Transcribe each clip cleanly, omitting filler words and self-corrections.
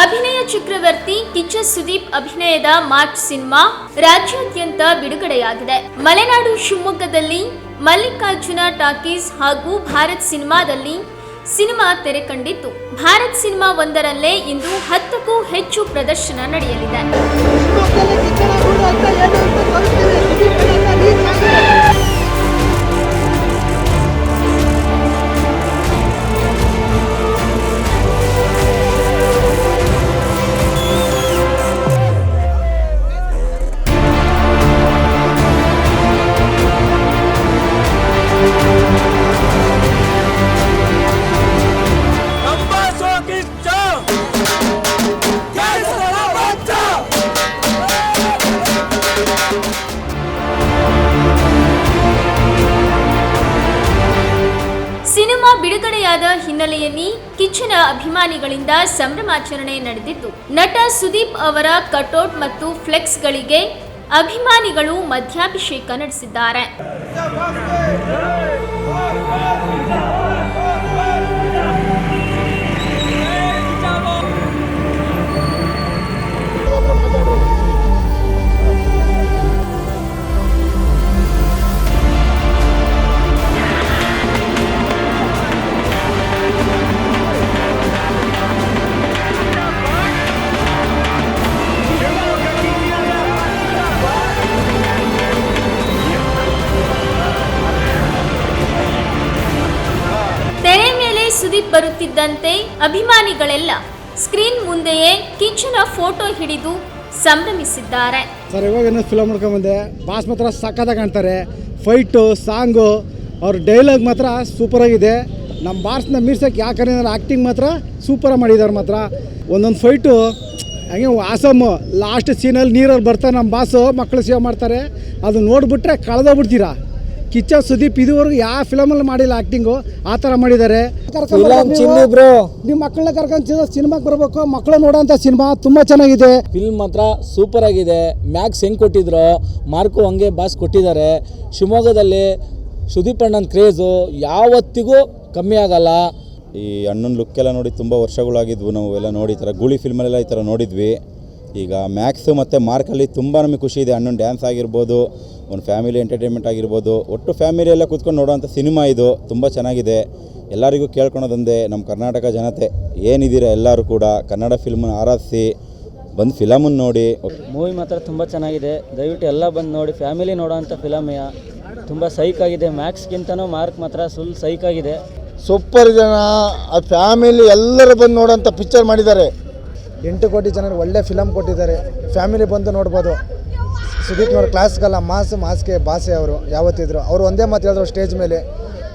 ಅಭಿನಯ ಚಕ್ರವರ್ತಿ ಕಿಚ್ಚ ಸುದೀಪ್ ಅಭಿನಯದ March cinema ರಾಜ್ಯಾದ್ಯಂತ ಬಿಡುಗಡೆಯಾಗಿದೆ. ಮಲೆನಾಡು ಶಿವಮೊಗ್ಗದಲ್ಲಿ ಮಲ್ಲಿಕಾರ್ಜುನ ಟಾಕೀಸ್ ಹಾಗೂ ಭಾರತ್ ಸಿನಿಮಾದಲ್ಲಿ ಸಿನಿಮಾ ತೆರೆ ಕಂಡಿತ್ತು. ಭಾರತ್ ಸಿನಿಮಾ ಒಂದರಲ್ಲೇ ಇಂದು 10ಕ್ಕೂ ಹೆಚ್ಚು ಪ್ರದರ್ಶನ ನಡೆಯಲಿದೆ. ಸಿನಿಮಾ ಬಿಡುಗಡೆಯಾದ ಹಿನ್ನೆಲೆಯಲ್ಲಿ ಕಿಚ್ಚನ ಅಭಿಮಾನಿಗಳಿಂದ ಸಂಭ್ರಮಾಚರಣೆ ನಡೆದಿತ್ತು. ನಟ ಸುದೀಪ್ ಅವರ ಕಟೌಟ್ ಮತ್ತು ಫ್ಲೆಕ್ಸ್ಗಳಿಗೆ ಅಭಿಮಾನಿಗಳು ಮಧ್ಯಾಭಿಷೇಕ ನಡೆಸಿದ್ದಾರೆ. ತೆರೆ ಮೇಲೆ ಸುದೀಪ್ ಬರುತ್ತಿದ್ದಂತೆ ಅಭಿಮಾನಿಗಳೆಲ್ಲ ಸ್ಕ್ರೀನ್ ಮುಂದೆಯೇ ಕಿಚ್ಚನ ಫೋಟೋ ಹಿಡಿದು ಸಂಭ್ರಮಿಸಿದ್ದಾರೆ. ಸರ್, ಇವಾಗ ಫಿಲಮ್ ನೋಡ್ಕೊಂಡ್ ಬಂದೆ. ಬಾಸ್ ಮಾತ್ರ ಸಕ್ಕತ್ತಾಗಿ ಕಾಣ್ತಾರೆ. ಫೈಟು, ಸಾಂಗು, ಅವ್ರ ಡೈಲಾಗ್ ಮಾತ್ರ ಸೂಪರ್ ಆಗಿದೆ. ನಮ್ಮ ಬಾಸ್ನ ಮೀರ್ಸಕ್ಕೆ ಯಾಕಂದ್ರೆ ಆ್ಯಕ್ಟಿಂಗ್ ಮಾತ್ರ ಸೂಪರಾಗಿ ಮಾಡಿದ್ದಾರೆ. ಮಾತ್ರ ಒಂದೊಂದು ಫೈಟು ಹಂಗೆ ಆಸಮ್ಮು. ಲಾಸ್ಟ್ ಸೀನಲ್ಲಿ ನೀರಲ್ಲಿ ಬರ್ತಾರೆ ನಮ್ಮ ಬಾಸು, ಮಕ್ಕಳು ಸೇವ್ ಮಾಡ್ತಾರೆ. ಅದು ನೋಡಿಬಿಟ್ರೆ ಕಳೆದೋಗ್ಬಿಡ್ತೀರಾ. ಕಿಚ್ಚ ಸುದೀಪ್ ಇದುವರೆಗೂ ಯಾವ ಫಿಲಮಲ್ಲಿ ಮಾಡಿಲ್ಲ ಆ್ಯಕ್ಟಿಂಗು, ಆ ಥರ ಮಾಡಿದ್ದಾರೆ. ನಿಮ್ಮ ಮಕ್ಕಳನ್ನ ಕರ್ಕೊಂಡು ಸಿನಿಮಾಗೆ ಬರಬೇಕು. ಮಕ್ಕಳು ನೋಡೋಂಥ ಸಿನಿಮಾ ತುಂಬ ಚೆನ್ನಾಗಿದೆ. ಫಿಲ್ಮ್ ಮಾತ್ರ ಸೂಪರ್ ಆಗಿದೆ. ಮ್ಯಾಕ್ಸ್ ಹೆಂಗೆ ಕೊಟ್ಟಿದ್ರು ಮಾರ್ಕು ಹಂಗೆ ಬಾಸ್ ಕೊಟ್ಟಿದ್ದಾರೆ. ಶಿವಮೊಗ್ಗದಲ್ಲಿ ಸುದೀಪ್ ಅಣ್ಣನ ಕ್ರೇಜು ಯಾವತ್ತಿಗೂ ಕಮ್ಮಿ ಆಗಲ್ಲ. ಈ ಅಣ್ಣನ ಲುಕ್ಕೆಲ್ಲ ನೋಡಿ ತುಂಬ ವರ್ಷಗಳಾಗಿದ್ವು. ನಾವು ಎಲ್ಲ ನೋಡಿ ಈ ಥರ ಗೂಳಿ ಫಿಲ್ಮಲ್ಲೆಲ್ಲ ಈ ಥರ ನೋಡಿದ್ವಿ. ಈಗ ಮ್ಯಾಕ್ಸು ಮತ್ತು ಮಾರ್ಕಲ್ಲಿ ತುಂಬ ನಮಗೆ ಖುಷಿ ಇದೆ. ಅಣ್ಣನ ಡ್ಯಾನ್ಸ್ ಆಗಿರ್ಬೋದು, ಒಂದು ಫ್ಯಾಮಿಲಿ ಎಂಟರ್ಟೈನ್ಮೆಂಟ್ ಆಗಿರ್ಬೋದು, ಒಟ್ಟು ಫ್ಯಾಮಿಲಿ ಎಲ್ಲ ಕೂತ್ಕೊಂಡು ನೋಡೋವಂಥ ಸಿನಿಮಾ ಇದು. ತುಂಬ ಚೆನ್ನಾಗಿದೆ. ಎಲ್ಲರಿಗೂ ಕೇಳ್ಕೊಳೋದೊಂದೇ, ನಮ್ಮ ಕರ್ನಾಟಕ ಜನತೆ ಏನಿದ್ದೀರ ಎಲ್ಲರೂ ಕೂಡ ಕನ್ನಡ ಫಿಲ್ಮನ್ನು ಆರಾಧಿಸಿ ಬಂದು ಫಿಲಮನ್ನು ನೋಡಿ. ಮೂವಿ ಮಾತ್ರ ತುಂಬ ಚೆನ್ನಾಗಿದೆ. ದಯವಿಟ್ಟು ಎಲ್ಲ ಬಂದು ನೋಡಿ. ಫ್ಯಾಮಿಲಿ ನೋಡೋವಂಥ ಫಿಲಮೆಯ ತುಂಬ ಸೈಕಾಗಿದೆ. ಮ್ಯಾಕ್ಸ್ಗಿಂತನೂ ಮಾರ್ಕ್ ಮಾತ್ರ ಫುಲ್ ಸೈಕಾಗಿದೆ. ಸೂಪರ್ ಜನ ಫ್ಯಾಮಿಲಿ ಎಲ್ಲರೂ ಬಂದು ನೋಡೋಂಥ ಪಿಕ್ಚರ್ ಮಾಡಿದ್ದಾರೆ. 8 ಕೋಟಿ ಜನ ಒಳ್ಳೆ ಫಿಲಮ್ ಕೊಟ್ಟಿದ್ದಾರೆ. ಫ್ಯಾಮಿಲಿ ಬಂದು ನೋಡ್ಬೋದು. ಸುದೀಪ್ನವ್ರ ಕ್ಲಾಸ್ಗಲ್ಲ, ಮಾಸ್ಗೆ ಬಾಸೆ ಅವರು ಯಾವತ್ತಿದ್ರು. ಅವರು ಒಂದೇ ಮಾತು ಹೇಳಿದ್ರು ಸ್ಟೇಜ್ ಮೇಲೆ,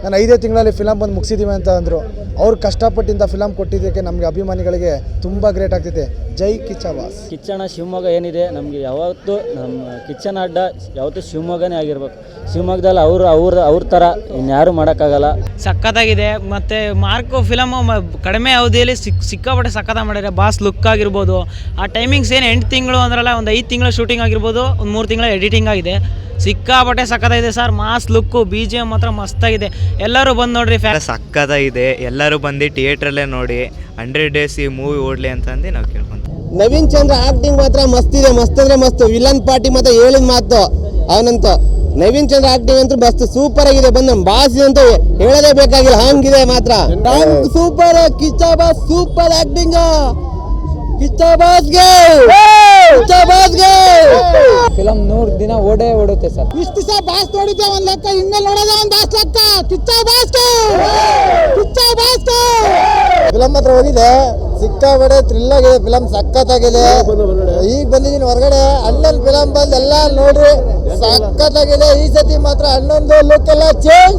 ನಾನು 5 ತಿಂಗಳಲ್ಲಿ ಫಿಲಮ್ ಬಂದು ಮುಗಿಸಿದ್ದೀವಿ ಅಂತ ಅಂದರು. ಅವ್ರು ಕಷ್ಟಪಟ್ಟಿಂದ ಫಿಲಮ್ ಕೊಟ್ಟಿದ್ದಕ್ಕೆ ನಮಗೆ ಅಭಿಮಾನಿಗಳಿಗೆ ತುಂಬ ಗ್ರೇಟ್ ಆಗ್ತಿದೆ. ಜೈ ಕಿಚ್ಚ ಬಾಸ್. ಕಿಚ್ಚಣ ಶಿವಮೊಗ್ಗ ಏನಿದೆ, ನಮಗೆ ಯಾವತ್ತೂ ನಮ್ಮ ಕಿಚ್ಚನ ಅಡ್ಡ ಯಾವತ್ತೂ ಶಿವಮೊಗ್ಗನೇ ಆಗಿರ್ಬೇಕು. ಶಿವಮೊಗ್ಗದಲ್ಲಿ ಅವ್ರ ಥರ ಇನ್ಯಾರು ಮಾಡೋಕ್ಕಾಗಲ್ಲ. ಸಖತ್ತಾಗಿದೆ. ಮತ್ತು ಮಾರ್ಕು ಫಿಲಮು ಕಡಿಮೆ ಅವಧಿಯಲ್ಲಿ ಸಿಕ್ಕಾಪಟ್ಟೆ ಸಖತ್ತಾಗಿ ಮಾಡಿದ್ದಾರೆ. ಬಾಸ್ ಲುಕ್ ಆಗಿರ್ಬೋದು, ಆ ಟೈಮಿಂಗ್ಸ್ ಏನು 8 ತಿಂಗಳು ಅಂದ್ರಲ್ಲ, ಒಂದು 5 ತಿಂಗಳ ಶೂಟಿಂಗ್ ಆಗಿರ್ಬೋದು, ಒಂದು 3 ತಿಂಗಳ ಎಡಿಟಿಂಗ್ ಆಗಿದೆ. ಸಿಕ್ಕಾಪಟ್ಟೆ ಸಖತ್ತಾಗಿದೆ ಸರ್. ಮಾಸ್ ಲುಕ್ಕು, BGM ಮಾತ್ರ ಮಸ್ತಾಗಿದೆ. ಎಲ್ಲರೂ ಬಂದು ನೋಡ್ರಿ. ಸಖತ್ತಾಗಿದೆ. ಎಲ್ಲರೂ ಬಂದು ಥಿಯೇಟ್ರಲ್ಲೇ ನೋಡಿ. 100 ಡೇಸ್ ಈ ಮೂವಿ ಓಡಲಿ ಅಂತಂದು ನಾವು ಕೇಳ್ಕೊಂತೀವಿ. ನವೀನ್ ಚಂದ್ರ ಆಕ್ಟಿಂಗ್ ಮಾತ್ರ ಮಸ್ತ್ ಇದೆ. ಮಸ್ತ್ ಅಂದ್ರೆ ಮಸ್ತ್. ವಿಲನ್ ಪಾರ್ಟಿ ಮಾತ್ರ ಹೇಳಿದ ಮಾತು ಅವನಂತ. ನವೀನ್ ಚಂದ್ರ ಆಕ್ಟಿಂಗ್ ಅಂತೂ ಮಸ್ತ್ ಸೂಪರ್ ಆಗಿದೆ. ಬಂದ ಬಾಸ್ ಅಂತ ಹೇಳೋದೇ ಬೇಕಾಗಿಲ್ಲ, ಹಂಗಿದೆ ಮಾತ್ರ. Super. Kichcha boss super acting. Kichcha ಬಾಸ್ಗೆ ಫಿಲಮ್ 100 ದಿನ ಓಡುತ್ತೆ ಸರ್. ಇಷ್ಟು ದಿವಸ ಬಾಸ್ ನೋಡಿದ್ದೆ ಒಂದ್ ಲೆಕ್ಕ, ಇನ್ಮೇಲೆ ನೋಡೋದ ಒಂದ್ ಬಾಸ್ ಲೆಕ್ಕ. ಕಿಚ್ಚ ಬಾಸ್ಗೆ ಫಿಲಮ್ ಮಾತ್ರ ಹೋಗಿದೆ. ಸಿಕ್ಕಾಪಟ್ಟೆ ಥ್ರಿಲ್ ಆಗಿದೆ. ಫಿಲಮ್ ಸಖತ್ತಾಗಿದೆ. ಈಗ ಬಂದಿದ್ದೀನಿ ಹೊರಗಡೆ. ಅಣ್ಣನ ಫಿಲಮ್ ಬಂದು ಎಲ್ಲ ನೋಡ್ರಿ, ಸಖತ್ತಾಗಿದೆ. ಈ ಸತಿ ಮಾತ್ರ ಅಣ್ಣಂದು ಲುಕ್ ಎಲ್ಲ ಚೇಂಜ್